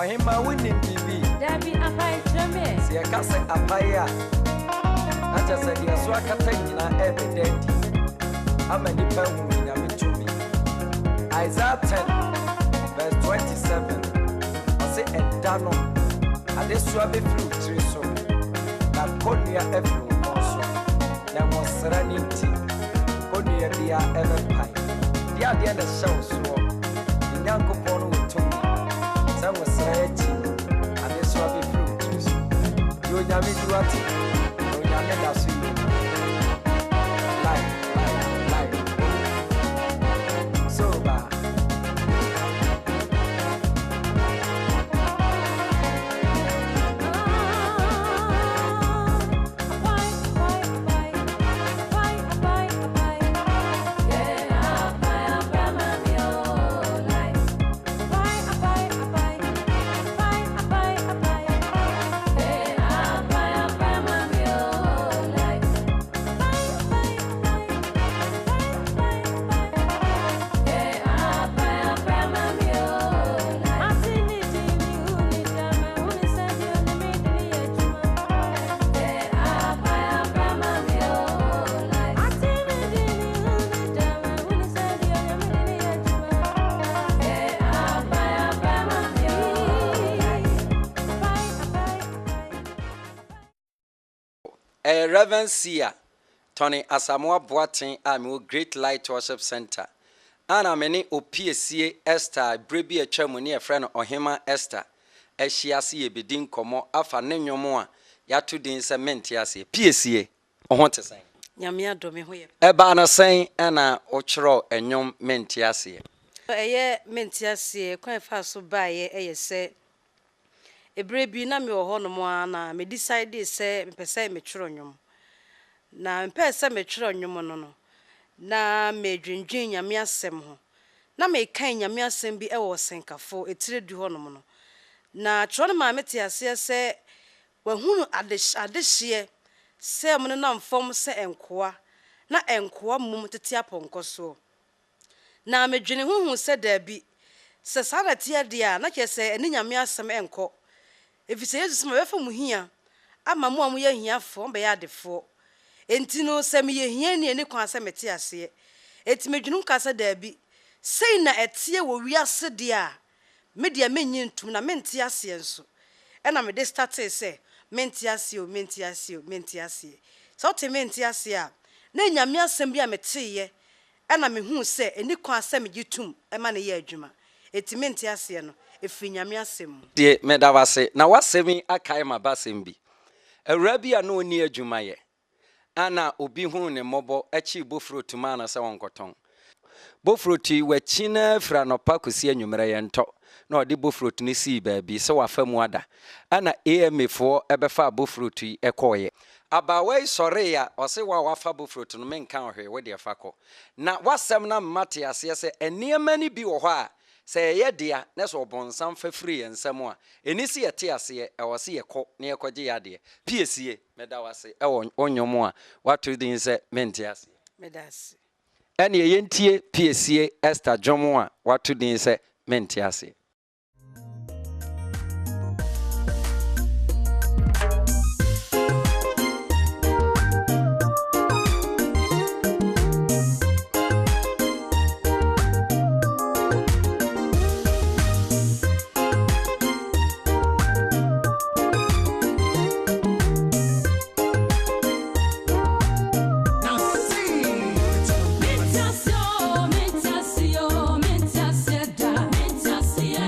Ohima winning TV. Debbie Apai Jame. See a cassa apaya. I just said, yes, so I can take you now every day. I'm a nipper who to me. Isaiah 10, verse 27. I say, and Dano, and this swabby flew tree so. Now, Konya Efro also. There was serenity. Konya, dear ever pine. The idea that shows so. The young couple to me. Some was serenity. And this swabby flew tree so. You know, you are Reverend Sia Tony Asamoah Boateng ami Great Light Worship Center ana meni OPSA Esther Brebi atwamuni e frɛ no Ohima Esther ehyiase ye bedin komo afa ne nwomo a yato din se mentiase PSA ohon te san nyame adome ho ye eba na san ana ochro enwom mentiase eye mentiase kwan fa so baaye eye se Ebrebi na me ho no mo ana me decide se mpese me tworo nwom na mpese me tworo nwom no na me dwendwen nyame asem ho na me kan nyame asem bi e wo senkafo etire du ho no mo no na tworo no ma mete ase se wahunu adehye se mo no na mfom se enkoa na enkoa mum tete aponko so na medwene huhu se da bi se sana tia dia na ke se eni nyame asem enko efise yesu ma befa mu hia ama mu amu ye hiafo mbe ya defo enti no se me ye hia ni eni kwa se mete ase eti medwene nka se da bi sei na etie wo wiase dia media menyi ntum na mente ase enso ena me de start se mente ase o mente ase o mente ase so te mente ase a na nyame asem bi a meteye ena me hu se eni kwa se me gitum ema na ye adwuma eti mente ase no efi nyame asem de medawase na wasemi akai mabasem bi awura bi a no oni adwuma ye ana obi hu ne mobo achi bofrotuma na se wonkoton bofroti wachina fra no pa kosi anwumere ye nto na odi bofroti ni si baabi se wafamu ada ana AMA4 ebefa bofroti ekoye abawai sore ya ose wa wafa bofroti no menka ohwe we de fako na wasem na mmate ase se eniema ni bi wo ho a se ye dia na so bonsam fa free ensem a enisi ye te ase e wo se ye kɔ na ye kɔgye ya de piesie medawase e wo onyomo a watu din se mente ase medase ene ye ntie piesie Esther Jomo a watu din se mente ase Mentasio, mentasio, mentasio,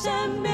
Jembe